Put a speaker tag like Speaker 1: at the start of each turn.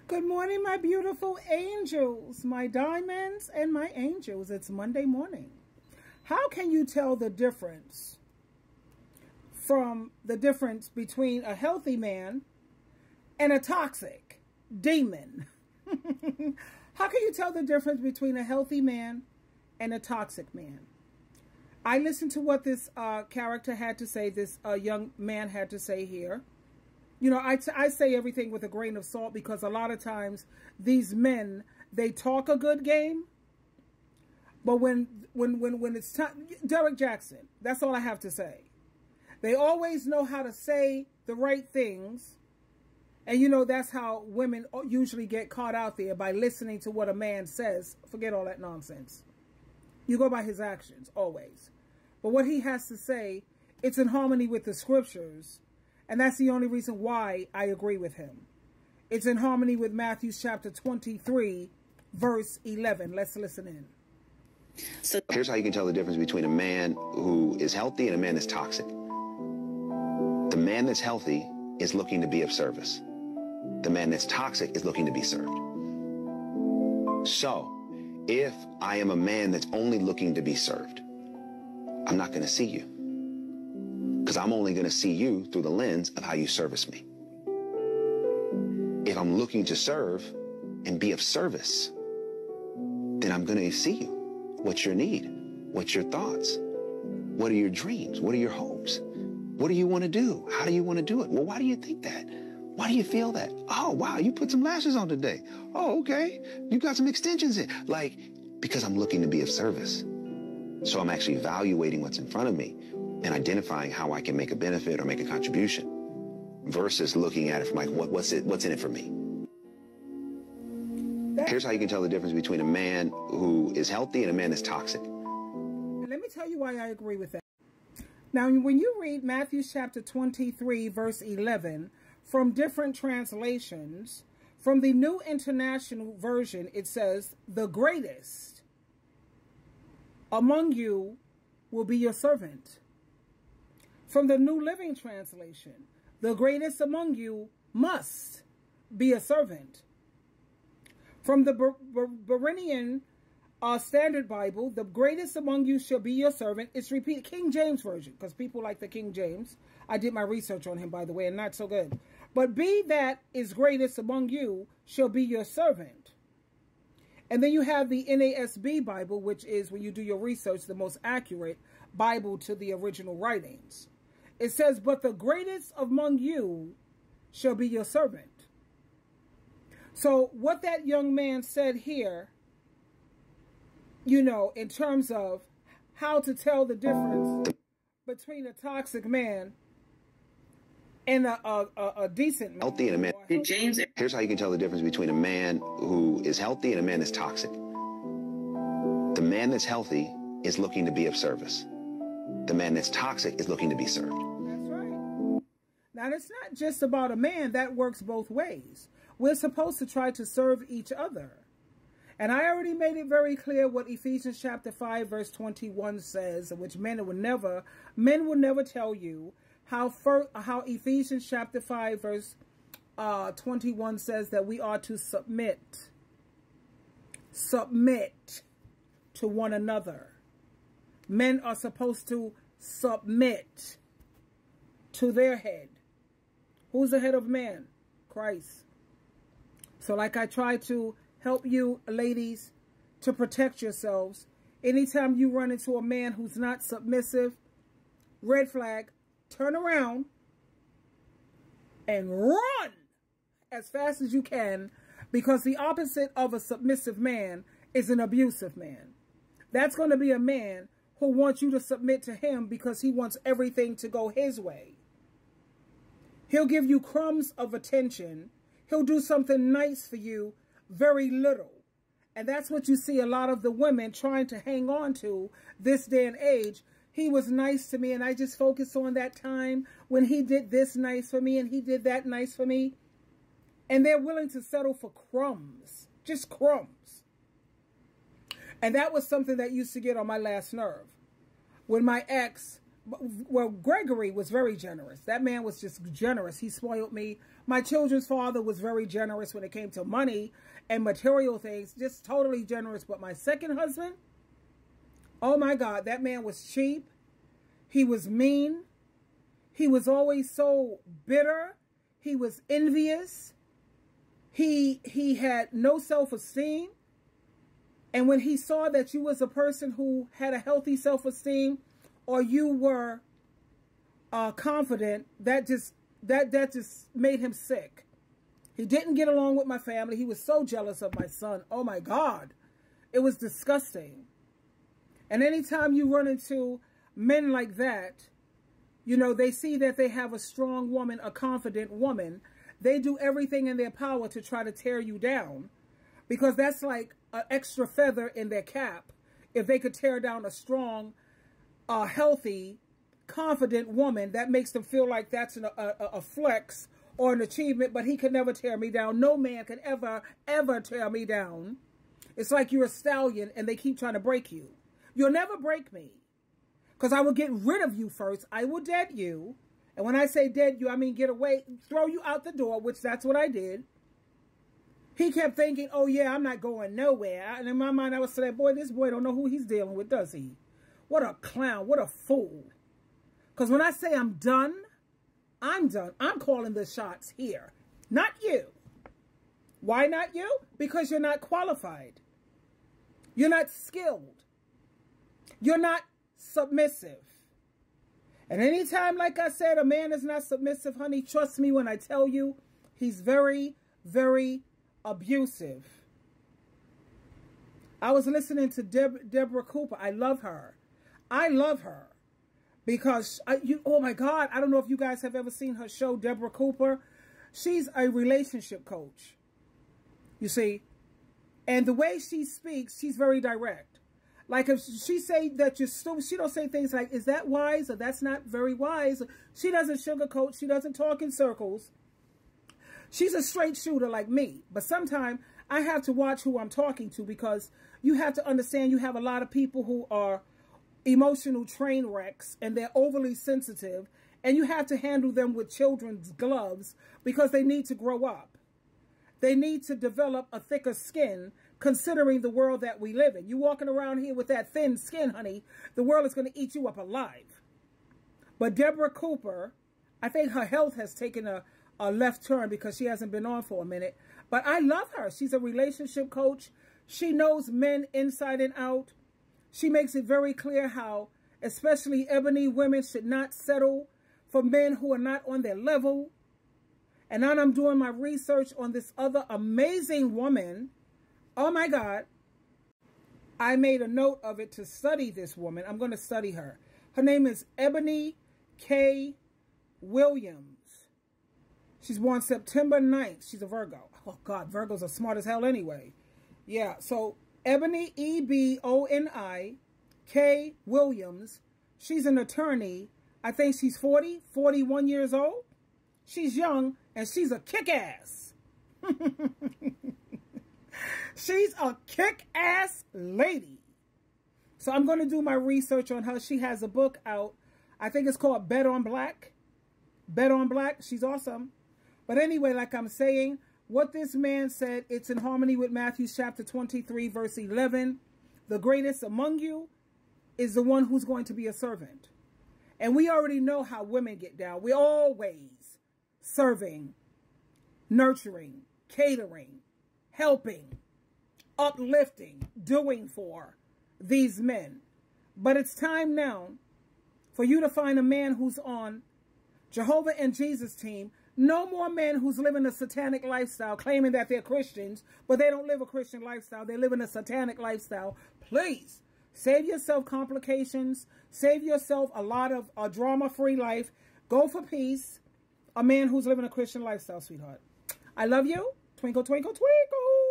Speaker 1: Good morning, my beautiful angels, my diamonds and my angels. It's Monday morning. How can you tell the difference between a healthy man and a toxic demon? How can you tell the difference between a healthy man and a toxic man? I listened to what this character had to say, this young man had to say here. You know, I say everything with a grain of salt because a lot of times these men, they talk a good game. But when it's time, Derek Jackson, that's all I have to say. They always know how to say the right things. And, you know, that's how women usually get caught out there, by listening to what a man says. Forget all that nonsense. You go by his actions, always. But what he has to say, it's in harmony with the scriptures. And that's the only reason why I agree with him. It's in harmony with Matthew chapter 23, verse 11. Let's listen in.
Speaker 2: So here's how you can tell the difference between a man who is healthy and a man that's toxic. The man that's healthy is looking to be of service. The man that's toxic is looking to be served. So if I am a man that's only looking to be served, I'm not going to see you. Because I'm only going to see you through the lens of how you service me. If I'm looking to serve and be of service, then I'm going to see you. What's your need? What's your thoughts? What are your dreams? What are your hopes? What do you want to do? How do you want to do it? Well, why do you think that? Why do you feel that? Oh, wow, you put some lashes on today. Oh, okay. You got some extensions in. Because I'm looking to be of service. So I'm actually evaluating what's in front of me and identifying how I can make a benefit or make a contribution, versus looking at it from what's in it for me. Here's how you can tell the difference between a man who is healthy and a man that's toxic.
Speaker 1: Let me tell you why I agree with that. Now, when you read Matthew chapter 23, verse 11, from different translations, from the New International Version, it says, "The greatest among you will be your servant." From the New Living Translation, "The greatest among you must be a servant." From the Berean Standard Bible, "The greatest among you shall be your servant." It's repeated. King James Version, because people like the King James. I did my research on him, by the way, and not so good. "But be that is greatest among you shall be your servant." And then you have the NASB Bible, which is, when you do your research, the most accurate Bible to the original writings. It says, "But the greatest among you shall be your servant." So what that young man said here, you know, in terms of how to tell the difference between a toxic man and a decent man.
Speaker 2: Healthy and a man. James, here's how you can tell the difference between a man who is healthy and a man that's toxic. The man that's healthy is looking to be of service. The man that's toxic is looking to be served.
Speaker 1: That's right. Now, it's not just about a man. That works both ways. We're supposed to try to serve each other. And I already made it very clear what Ephesians chapter 5, verse 21 says, which men will never tell you how Ephesians chapter 5, verse 21 says that we are to submit to one another. Men are supposed to submit to their head. Who's the head of man? Christ. So like I try to help you ladies to protect yourselves, anytime you run into a man who's not submissive, red flag, turn around and run as fast as you can, because the opposite of a submissive man is an abusive man. That's going to be a man who wants you to submit to him because he wants everything to go his way. He'll give you crumbs of attention. He'll do something nice for you, very little. And that's what you see a lot of the women trying to hang on to this day and age. He was nice to me, and I just focused on that time when he did this nice for me and he did that nice for me. And they're willing to settle for crumbs, just crumbs. And that was something that used to get on my last nerve. When my ex Well, Gregory was very generous. That man was just generous. He spoiled me. My children's father was very generous when it came to money and material things, just totally generous. But my second husband, oh my God, that man was cheap. He was mean. He was always so bitter. He was envious. He had no self-esteem. And when he saw that you was a person who had a healthy self-esteem, or you were confident, that just made him sick. He didn't get along with my family. He was so jealous of my son. Oh my God. It was disgusting. And anytime you run into men like that, you know, they see that they have a strong woman, a confident woman. They do everything in their power to try to tear you down, because that's like an extra feather in their cap. If they could tear down a strong, healthy, confident woman, that makes them feel like that's a flex or an achievement. But he could never tear me down. No man can ever tear me down. It's like you're a stallion and they keep trying to break you. You'll never break me, because I will get rid of you first. I will dead you. And when I say dead you, I mean get away, throw you out the door, which that's what I did. He kept thinking, oh yeah, I'm not going nowhere. And in my mind, I was saying, boy, this boy don't know who he's dealing with, does he? What a clown, what a fool. Because when I say I'm done, I'm done. I'm calling the shots here, not you. Why not you? Because you're not qualified. You're not skilled. You're not submissive. And anytime, like I said, a man is not submissive, honey, trust me when I tell you, he's very, very abusive. I was listening to Deborah Cooper. I love her. I love her because, oh my God, I don't know if you guys have ever seen her show, Deborah Cooper. She's a relationship coach, you see. And the way she speaks, she's very direct. Like if she say that you're stupid, she don't say things like, is that wise? Or that's not very wise. She doesn't sugarcoat. She doesn't talk in circles. She's a straight shooter like me. But sometimes I have to watch who I'm talking to, because you have to understand you have a lot of people who are emotional train wrecks and they're overly sensitive, and you have to handle them with children's gloves because they need to grow up. They need to develop a thicker skin, considering the world that we live in. You walking around here with that thin skin, honey, the world is going to eat you up alive. But Deborah Cooper, I think her health has taken a left turn because she hasn't been on for a minute. But I love her. She's a relationship coach. She knows men inside and out. She makes it very clear how, especially ebony women, should not settle for men who are not on their level. And now I'm doing my research on this other amazing woman. Oh my God. I made a note of it to study this woman. I'm going to study her. Her name is Ebony K. Williams. She's born September 9th. She's a Virgo. Oh God, Virgos are smart as hell anyway. Yeah, so Ebony, E-B-O-N-I, K. Williams. She's an attorney. I think she's 41 years old. She's young, and she's a kick-ass. She's a kick-ass lady. So I'm going to do my research on her. She has a book out. I think it's called Bet on Black. Bet on Black. She's awesome. But anyway, like I'm saying, what this man said, it's in harmony with Matthew chapter 23, verse 11. The greatest among you is the one who's going to be a servant. And we already know how women get down. We're always serving, nurturing, catering, helping, uplifting, doing for these men. But it's time now for you to find a man who's on Jehovah and Jesus' team. No more men who's living a satanic lifestyle, claiming that they're Christians, but they don't live a Christian lifestyle. They live in a satanic lifestyle. Please, save yourself complications. Save yourself a lot of a drama-free life. Go for peace. A man who's living a Christian lifestyle, sweetheart. I love you. Twinkle, twinkle, twinkle.